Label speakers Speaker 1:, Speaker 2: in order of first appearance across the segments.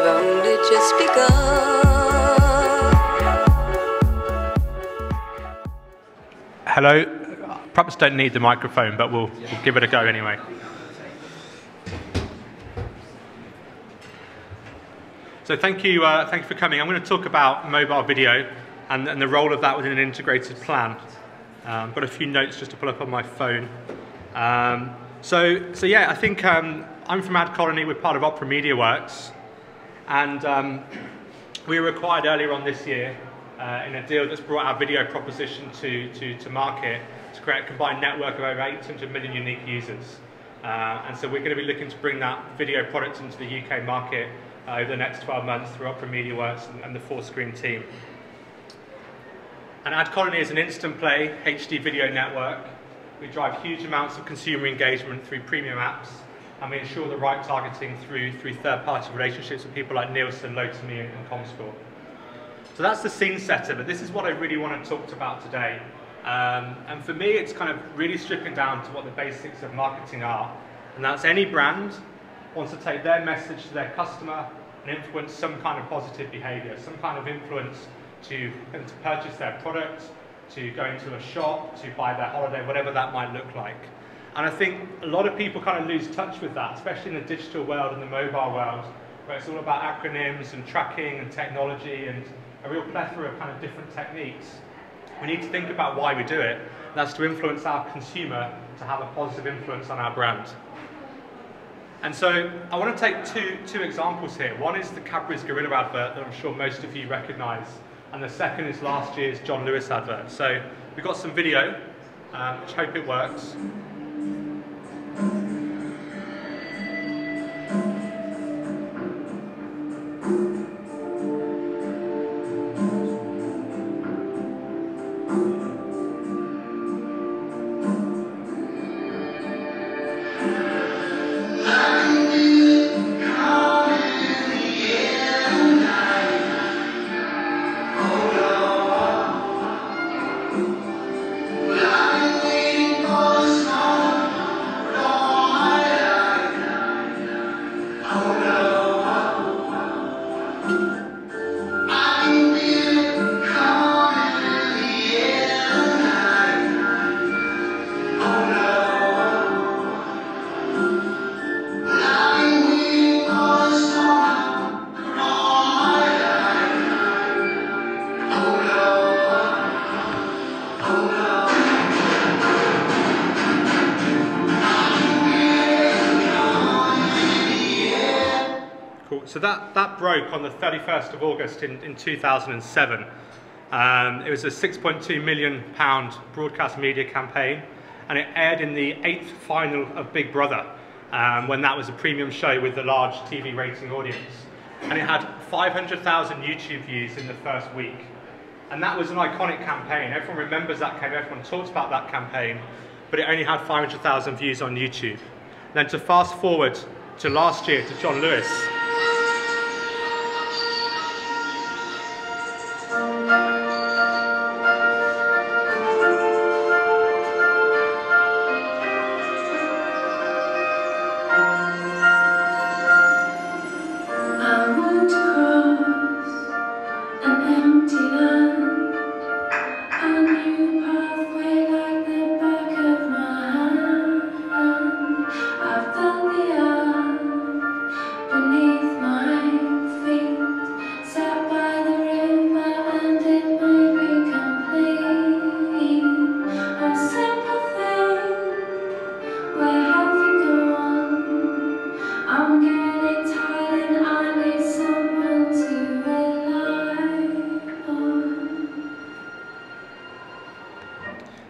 Speaker 1: only just begun.
Speaker 2: Hello. Perhaps don't need the microphone, but we'll give it a go anyway. So thank you for coming. I'm going to talk about mobile video and the role of that within an integrated plan. I've got a few notes just to pull up on my phone. So yeah, I think I'm from AdColony. We're part of Opera MediaWorks, and we were acquired earlier on this year in a deal that's brought our video proposition to market to create a combined network of over 800 million unique users. And so we're going to be looking to bring that video product into the UK market over the next 12 months through Opera MediaWorks and the 4Screen team. And AdColony is an instant play HD video network. We drive huge amounts of consumer engagement through premium apps, and we ensure the right targeting through third-party relationships with people like Nielsen, Lotame, and Comscore. So that's the scene setter, but this is what I really want to talk about today. And for me, it's kind of really stripping down to what the basics of marketing are, and that's any brand wants to take their message to their customer and influence some kind of positive behavior, some kind of influence to purchase their product, to go into a shop, to buy their holiday, whatever that might look like. And I think a lot of people kind of lose touch with that, especially in the digital world and the mobile world, where it's all about acronyms and tracking and technology and a real plethora of kind of different techniques. We need to think about why we do it. And that's to influence our consumer to have a positive influence on our brand. And so I want to take two examples here. One is the Cadbury's Gorilla advert that I'm sure most of you recognise, and the second is last year's John Lewis advert. So we've got some video, which hope it works. So that broke on the 31st of August in 2007. It was a £6.2 million broadcast media campaign, and it aired in the 8th final of Big Brother, when that was a premium show with a large TV rating audience. And it had 500,000 YouTube views in the first week. And that was an iconic campaign. Everyone remembers that campaign, everyone talks about that campaign, but it only had 500,000 views on YouTube. And then to fast forward to last year, to John Lewis,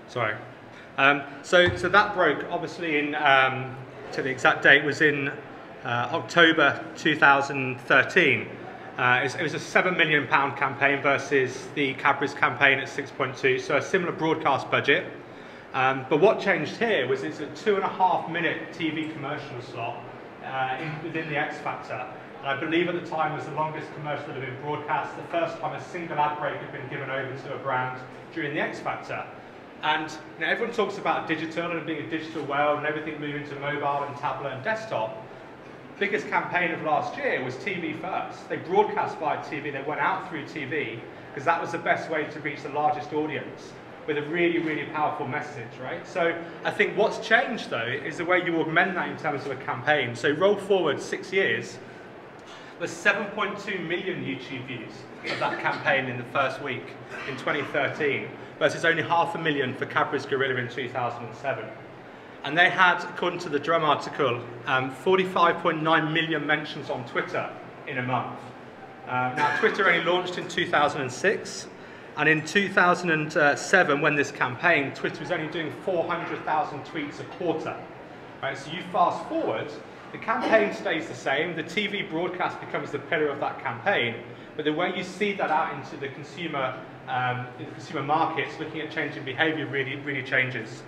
Speaker 2: sorry. So that broke, obviously, to the exact date was in October 2013. It was a £7 million campaign versus the Cadbury's campaign at 6.2, so a similar broadcast budget. But what changed here was it's a 2.5-minute TV commercial slot within the X Factor. And I believe at the time was the longest commercial that had been broadcast, the first time a single ad break had been given over to a brand during the X Factor. And you know, everyone talks about digital and being a digital world and everything moving to mobile and tablet and desktop. biggest campaign of last year was TV first. They broadcast via TV, they went out through TV, because that was the best way to reach the largest audience with a really, really powerful message, right? So I think what's changed, though, is the way you augment that in terms of a campaign. So roll forward 6 years, there's 7.2 million YouTube views of that campaign in the first week in 2013, versus only 500,000 for Cadbury's Gorilla in 2007. And they had, according to the Drum article, 45.9 million mentions on Twitter in a month. Now, Twitter only launched in 2006, and in 2007, when this campaign, Twitter was only doing 400,000 tweets a quarter. Right, so you fast forward, the campaign stays the same, the TV broadcast becomes the pillar of that campaign, but the way you see that out into the consumer markets, looking at changing behaviour, really changes.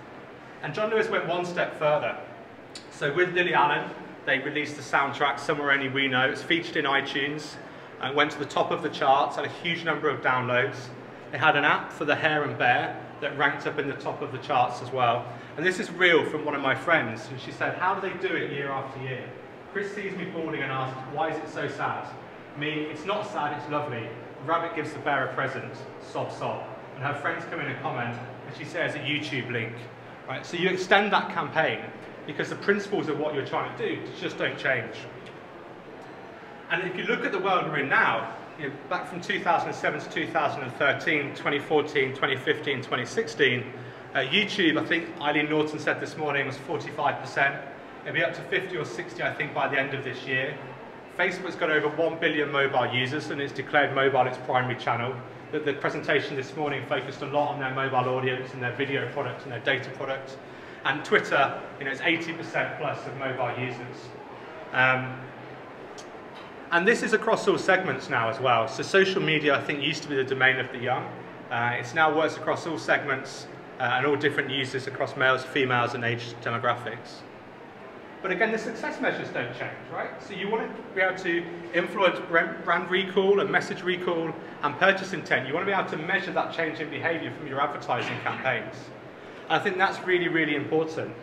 Speaker 2: And John Lewis went one step further. So with Lily Allen, they released the soundtrack, Somewhere Only We Know. It's featured in iTunes, and went to the top of the charts, had a huge number of downloads. They had an app for the Hare and Bear that ranked up in the top of the charts as well. And this is real from one of my friends, and she said, how do they do it year after year? Chris sees me balding and asks, why is it so sad? Me, it's not sad, it's lovely. Rabbit gives the bear a present, sob sob. And her friends come in and comment, and she shares a YouTube link. Right? So you extend that campaign, because the principles of what you're trying to do just don't change. And if you look at the world we're in now, you know, back from 2007 to 2013, 2014, 2015, 2016, YouTube, I think Eileen Norton said this morning, was 45%. It'll be up to 50 or 60, I think, by the end of this year. Facebook's got over 1 billion mobile users, and it's declared mobile its primary channel. The presentation this morning focused a lot on their mobile audience and their video product and their data product. And Twitter, you know, it's 80% plus of mobile users. And this is across all segments now as well. So social media, I think, used to be the domain of the young. It's now works across all segments and all different users across males, females, and age demographics. But again, the success measures don't change, right? So you want to be able to influence brand recall and message recall and purchase intent. You want to be able to measure that change in behavior from your advertising campaigns. And I think that's really important.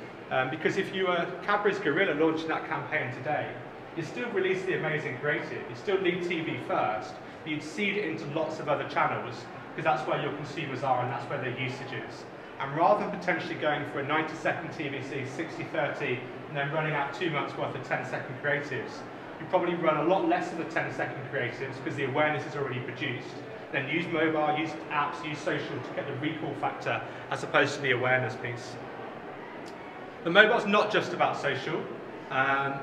Speaker 2: Because if you were Cadbury's Gorilla launching that campaign today, you still release the amazing creative, you still lead TV first, but you'd seed it into lots of other channels, because that's where your consumers are and that's where their usage is. And rather than potentially going for a 90-second TVC, 60-30, and then running out 2 months worth of 10-second creatives, you probably run a lot less of the 10-second creatives because the awareness is already produced. Then use mobile, use apps, use social to get the recall factor as opposed to the awareness piece. The mobile's not just about social.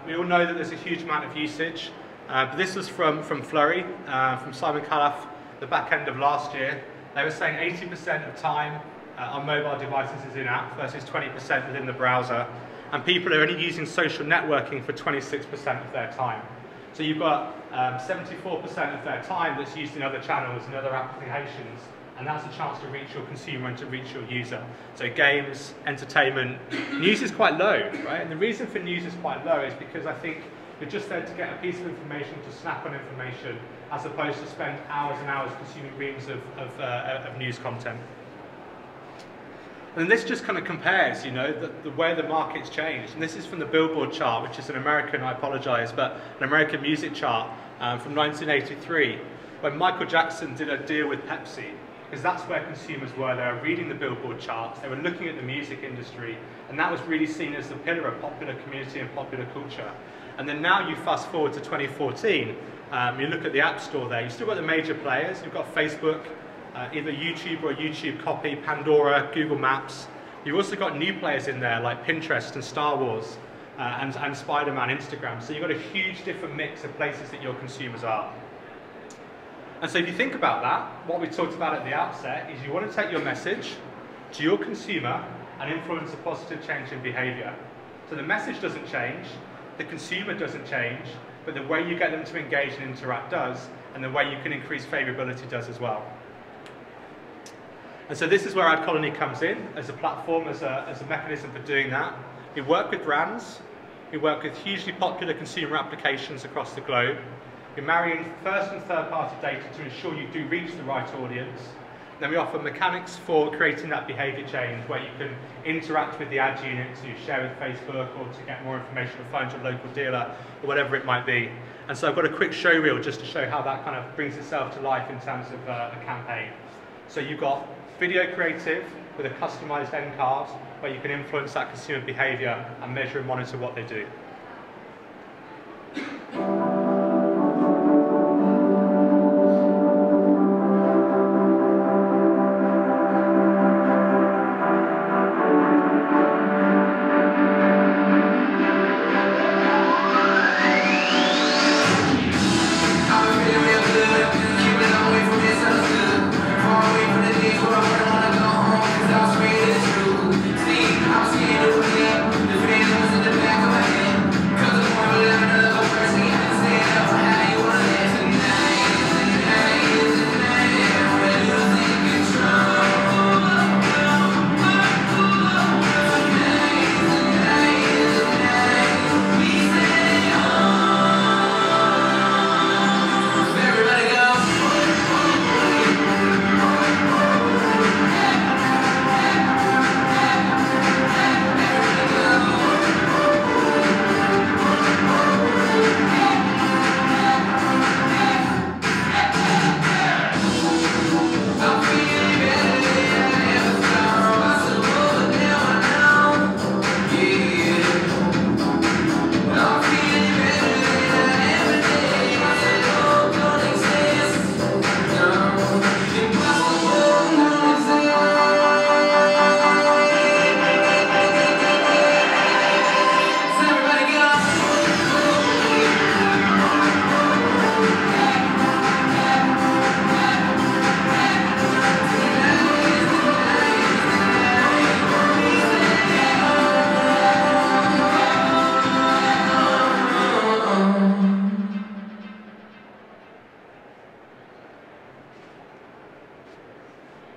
Speaker 2: We all know that there's a huge amount of usage. But this was from Flurry, from Simon Calough, the back end of last year. They were saying 80% of time on mobile devices is in-app versus 20% within the browser. And people are only using social networking for 26% of their time. So you've got 74% of their time that's used in other channels and other applications, and that's a chance to reach your consumer and to reach your user. So games, entertainment, news is quite low, right? And the reason for news is quite low is because I think you're just there to get a piece of information, to snap on information, as opposed to spend hours and hours consuming reams of news content. And this just kind of compares, you know, the way the market's changed. And this is from the Billboard chart, which is an American, I apologize, but an American music chart from 1983, when Michael Jackson did a deal with Pepsi, because that's where consumers were. They were reading the Billboard charts, they were looking at the music industry, and that was really seen as the pillar of popular community and popular culture. And then now you fast forward to 2014, you look at the App Store there, you've still got the major players, you've got Facebook, either YouTube or YouTube copy, Pandora, Google Maps. You've also got new players in there like Pinterest and Star Wars and Spider-Man, Instagram. So you've got a huge different mix of places that your consumers are. And so if you think about that, what we talked about at the outset is you want to take your message to your consumer and influence a positive change in behavior. So the message doesn't change, the consumer doesn't change, but the way you get them to engage and interact does, and the way you can increase favorability does as well. And so this is where AdColony comes in as a platform, as a mechanism for doing that. We work with brands, we work with hugely popular consumer applications across the globe. We're marrying first and third party data to ensure you do reach the right audience. Then we offer mechanics for creating that behaviour change, where you can interact with the ad unit to share with Facebook or to get more information or find your local dealer or whatever it might be. And so I've got a quick show reel just to show how that kind of brings itself to life in terms of a campaign. So you've got video creative with a customised end card where you can influence that consumer behaviour and measure and monitor what they do.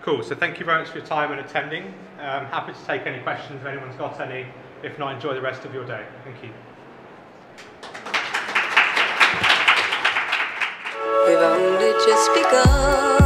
Speaker 2: Cool, so thank you very much for your time and attending. I'm happy to take any questions if anyone's got any. If not, enjoy the rest of your day. Thank you.
Speaker 1: We've only just begun.